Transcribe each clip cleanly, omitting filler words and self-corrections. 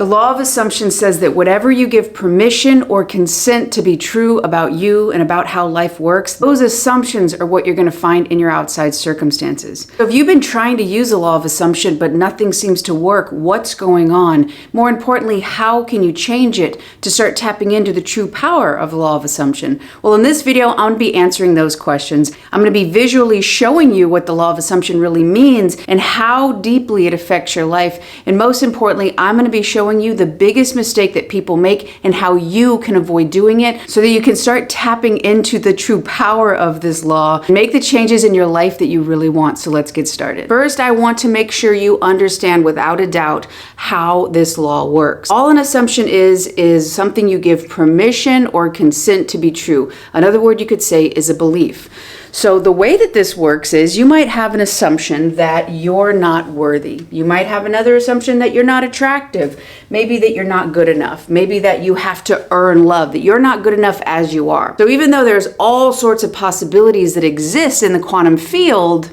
The law of assumption says that whatever you give permission or consent to be true about you and about how life works, those assumptions are what you're going to find in your outside circumstances. So if you've been trying to use the law of assumption but nothing seems to work, what's going on? More importantly, how can you change it to start tapping into the true power of the law of assumption? Well, in this video, I'm going to be answering those questions. I'm going to be visually showing you what the law of assumption really means and how deeply it affects your life. And most importantly, I'm going to be showing you the biggest mistake that people make and how you can avoid doing it so that you can start tapping into the true power of this law and make the changes in your life that you really want. So let's get started. First, I want to make sure you understand without a doubt how this law works. All an assumption is something you give permission or consent to be true. Another word you could say is a belief. So the way that this works is you might have an assumption that you're not worthy. You might have another assumption that you're not attractive. Maybe that you're not good enough. Maybe that you have to earn love, that you're not good enough as you are. So even though there's all sorts of possibilities that exist in the quantum field,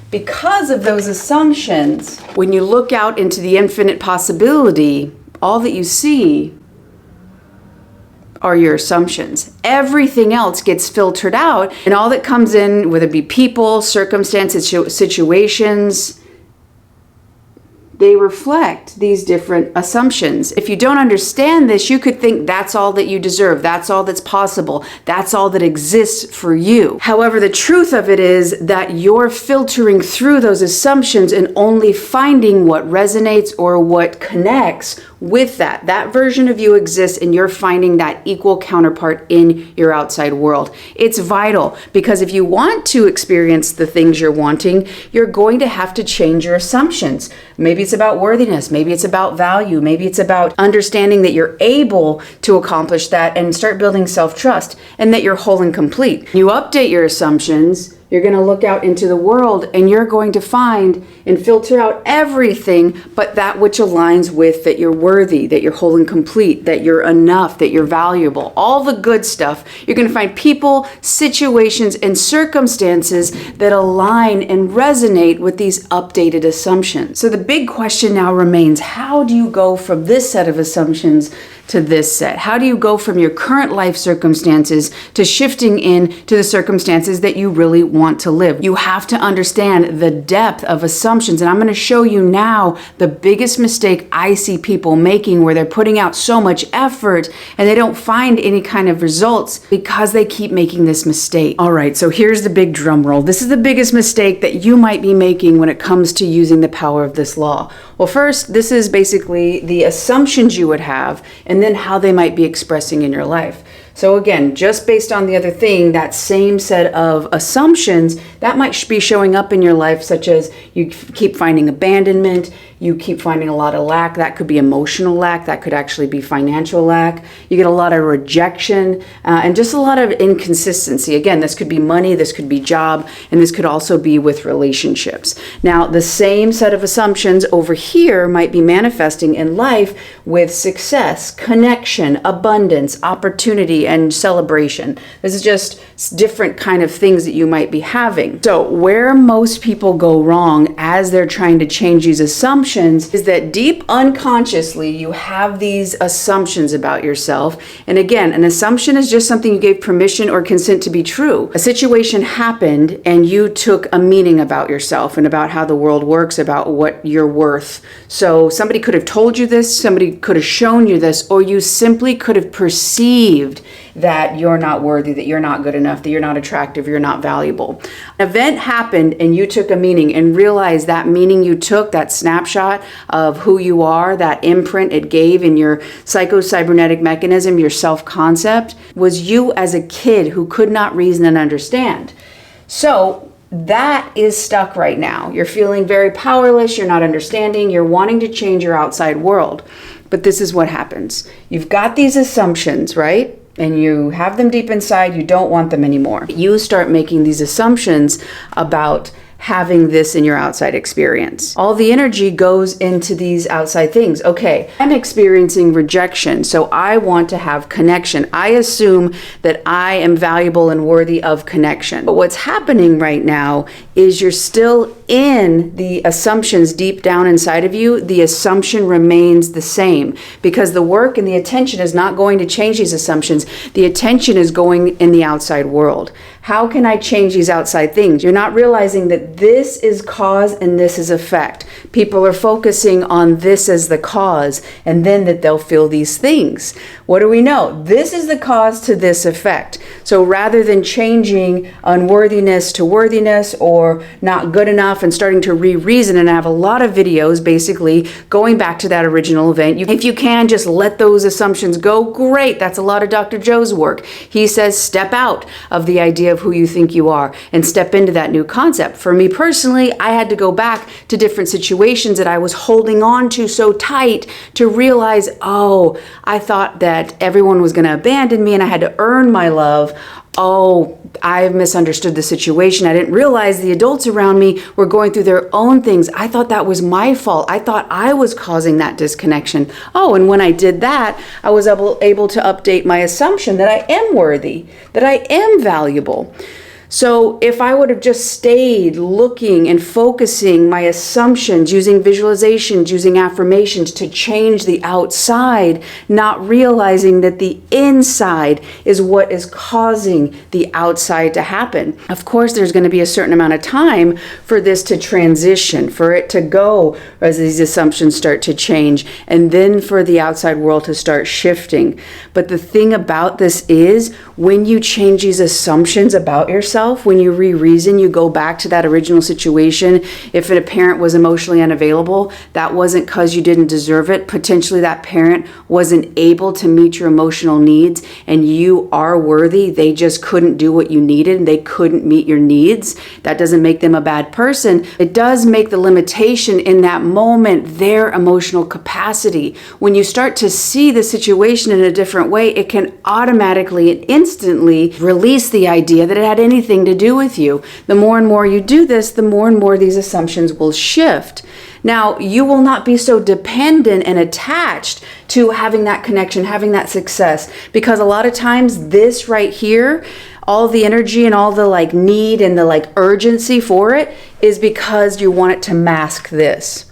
because of those assumptions, when you look out into the infinite possibility, all that you see are your assumptions. Everything else gets filtered out, and all that comes in, whether it be people, circumstances, situations, they reflect these different assumptions. If you don't understand this, you could think that's all that you deserve, that's all that's possible, that's all that exists for you. However, the truth of it is that you're filtering through those assumptions and only finding what resonates or what connects with that. That version of you exists, and you're finding that equal counterpart in your outside world. It's vital, because if you want to experience the things you're wanting, you're going to have to change your assumptions. Maybe it's about worthiness, maybe it's about value, maybe it's about understanding that you're able to accomplish that and start building self-trust and that you're whole and complete. You update your assumptions, you're going to look out into the world and you're going to find and filter out everything but that which aligns with that you're worthy, that you're whole and complete, that you're enough, that you're valuable. All the good stuff. You're going to find people, situations, and circumstances that align and resonate with these updated assumptions. So the big question now remains, how do you go from this set of assumptions to this set? How do you go from your current life circumstances to shifting into the circumstances that you really want to live? You have to understand the depth of assumptions, and I'm going to show you now the biggest mistake I see people making, where they're putting out so much effort and they don't find any kind of results because they keep making this mistake. All right, so here's the big drum roll. This is the biggest mistake that you might be making when it comes to using the power of this law. Well, first, this is basically the assumptions you would have and then how they might be expressing in your life. So again, just based on the other thing, that same set of assumptions, that might be showing up in your life, such as you keep finding abandonment, you keep finding a lot of lack. That could be emotional lack, that could actually be financial lack. You get a lot of rejection and just a lot of inconsistency. Again, this could be money, this could be job, and this could also be with relationships. Now, the same set of assumptions over here might be manifesting in life with success, connection, abundance, opportunity, and celebration. This is just different kind of things that you might be having. So where most people go wrong as they're trying to change these assumptions is that deep unconsciously you have these assumptions about yourself. And again, an assumption is just something you gave permission or consent to be true. A situation happened and you took a meaning about yourself and about how the world works, about what you're worth. So somebody could have told you this, somebody could have shown you this, or you simply could have perceived that you're not worthy, that you're not good enough, that you're not attractive, you're not valuable. An event happened and you took a meaning and realized that meaning you took, that snapshot of who you are, that imprint it gave in your psycho-cybernetic mechanism, your self-concept, was you as a kid who could not reason and understand. So that is stuck right now. You're feeling very powerless, you're not understanding, you're wanting to change your outside world. But this is what happens. You've got these assumptions, right? And you have them deep inside, you don't want them anymore. You start making these assumptions about having this in your outside experience. All the energy goes into these outside things. Okay, I'm experiencing rejection, so I want to have connection. I assume that I am valuable and worthy of connection. But what's happening right now is you're still in the assumptions deep down inside of you. The assumption remains the same because the work and the attention is not going to change these assumptions. The attention is going in the outside world. How can I change these outside things? You're not realizing that this is cause and this is effect. People are focusing on this as the cause and then that they'll feel these things. What do we know? This is the cause to this effect. So rather than changing unworthiness to worthiness or not good enough and starting to re-reason, and I have a lot of videos basically going back to that original event. If you can just let those assumptions go, great. That's a lot of Dr. Joe's work. He says step out of the idea of who you think you are and step into that new concept. For me personally, I had to go back to different situations that I was holding on to so tight to realize, oh, I thought that everyone was going to abandon me and I had to earn my love. Oh, I misunderstood the situation. I didn't realize the adults around me were going through their own things. I thought that was my fault. I thought I was causing that disconnection. Oh, and when I did that, I was able to update my assumption that I am worthy, that I am valuable. So if I would have just stayed looking and focusing my assumptions, using visualizations, using affirmations to change the outside, not realizing that the inside is what is causing the outside to happen. Of course, there's going to be a certain amount of time for this to transition, for it to go as these assumptions start to change, and then for the outside world to start shifting. But the thing about this is when you change these assumptions about yourself, when you re-reason, you go back to that original situation. If a parent was emotionally unavailable, that wasn't because you didn't deserve it. Potentially that parent wasn't able to meet your emotional needs and you are worthy. They just couldn't do what you needed and they couldn't meet your needs. That doesn't make them a bad person. It does make the limitation in that moment their emotional capacity. When you start to see the situation in a different way, it can automatically and instantly release the idea that it had anything to do with you. The more and more you do this, the more and more these assumptions will shift. Now, you will not be so dependent and attached to having that connection, having that success, because a lot of times this right here, all the energy and all the need and the urgency for it is because you want it to mask this.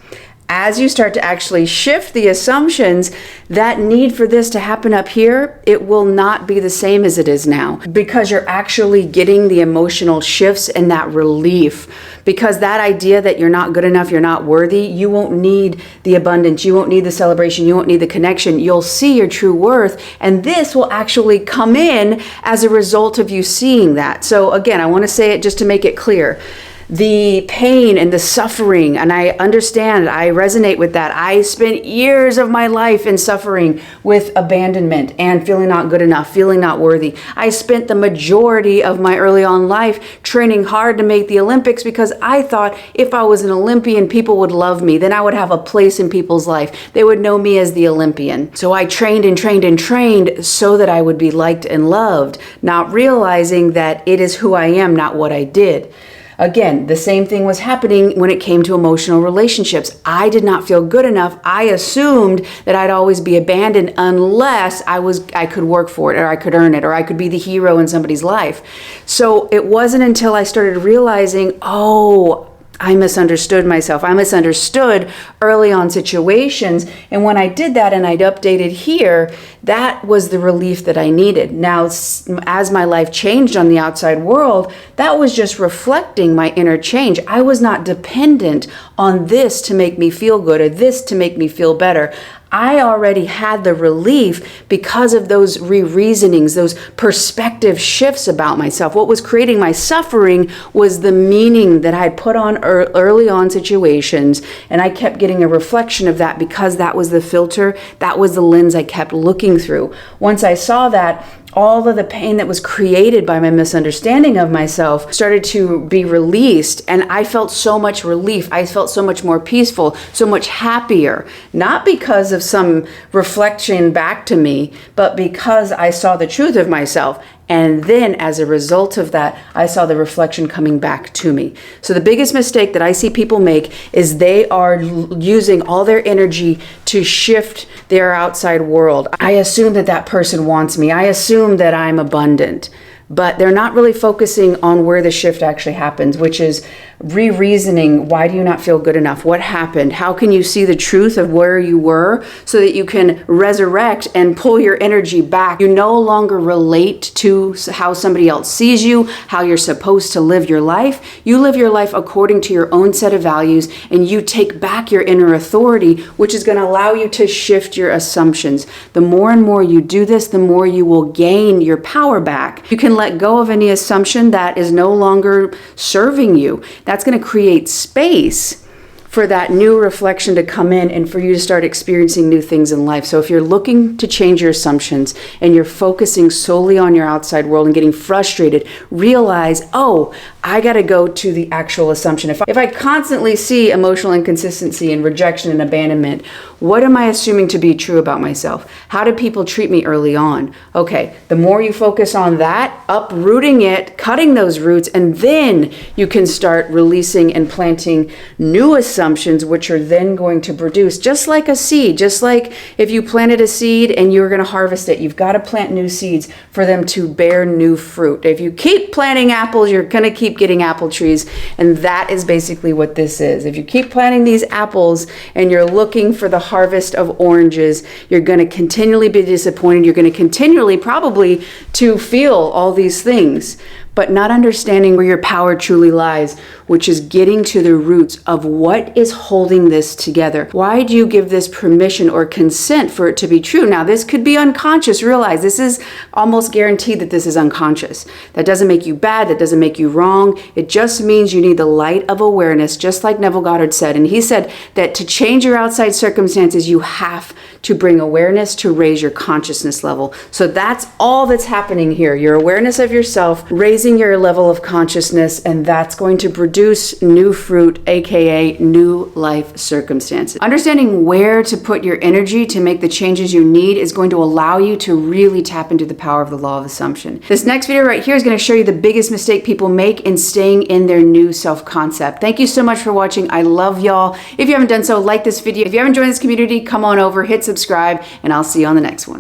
As you start to actually shift the assumptions, that need for this to happen up here, it will not be the same as it is now because you're actually getting the emotional shifts and that relief. Because that idea that you're not good enough, you're not worthy, you won't need the abundance, you won't need the celebration, you won't need the connection. You'll see your true worth, and this will actually come in as a result of you seeing that. So again, I want to say it just to make it clear. The pain and the suffering, and I understand, I resonate with that. I spent years of my life in suffering with abandonment and feeling not good enough, feeling not worthy. I spent the majority of my early on life training hard to make the Olympics because I thought if I was an Olympian, people would love me. Then I would have a place in people's life. They would know me as the Olympian. So I trained and trained and trained so that I would be liked and loved, not realizing that it is who I am, not what I did. Again, the same thing was happening when it came to emotional relationships. I did not feel good enough. I assumed that I'd always be abandoned unless I could work for it, or I could earn it, or I could be the hero in somebody's life. So it wasn't until I started realizing, oh, I misunderstood myself. I misunderstood early on situations. And when I did that and I'd updated here, that was the relief that I needed. Now, as my life changed on the outside world, that was just reflecting my inner change. I was not dependent on this to make me feel good or this to make me feel better. I already had the relief because of those re-reasonings, those perspective shifts about myself. What was creating my suffering was the meaning that I had put on early on situations, and I kept getting a reflection of that because that was the filter, that was the lens I kept looking through. Once I saw that, all of the pain that was created by my misunderstanding of myself started to be released, and I felt so much relief. I felt so much more peaceful, so much happier, not because of some reflection back to me, but because I saw the truth of myself. And then as a result of that, I saw the reflection coming back to me. So the biggest mistake that I see people make is they are using all their energy to shift their outside world. I assume that that person wants me. I assume that I'm abundant. But they're not really focusing on where the shift actually happens, which is re-reasoning. Why do you not feel good enough? What happened? How can you see the truth of where you were so that you can resurrect and pull your energy back? You no longer relate to how somebody else sees you, how you're supposed to live your life. You live your life according to your own set of values, and you take back your inner authority, which is going to allow you to shift your assumptions. The more and more you do this, the more you will gain your power back. You can let go of any assumption that is no longer serving you. That's going to create space for that new reflection to come in and for you to start experiencing new things in life. So if you're looking to change your assumptions and you're focusing solely on your outside world and getting frustrated, realize, oh, I got to go to the actual assumption. If I constantly see emotional inconsistency and rejection and abandonment, what am I assuming to be true about myself? How did people treat me early on? Okay, the more you focus on that, uprooting it, cutting those roots, and then you can start releasing and planting new assumptions, which are then going to produce, just like a seed, just like if you planted a seed and you're going to harvest it, you've got to plant new seeds for them to bear new fruit. If you keep planting apples, you're going to keep getting apple trees, and that is basically what this is. If you keep planting these apples and you're looking for the harvest of oranges, you're going to continually be disappointed. You're going to continually probably to feel all these things, but not understanding where your power truly lies, which is getting to the roots of what is holding this together. Why do you give this permission or consent for it to be true? Now, this could be unconscious. Realize this is almost guaranteed that this is unconscious. That doesn't make you bad. That doesn't make you wrong. It just means you need the light of awareness, just like Neville Goddard said. And he said that to change your outside circumstances, you have to bring awareness to raise your consciousness level. So that's all that's happening here. Your awareness of yourself, raising your level of consciousness, and that's going to produce new fruit, aka new life circumstances. Understanding where to put your energy to make the changes you need is going to allow you to really tap into the power of the law of assumption. This next video right here is going to show you the biggest mistake people make in staying in their new self-concept. Thank you so much for watching. I love y'all. If you haven't done so, like this video. If you haven't joined this community, come on over, hit subscribe, and I'll see you on the next one.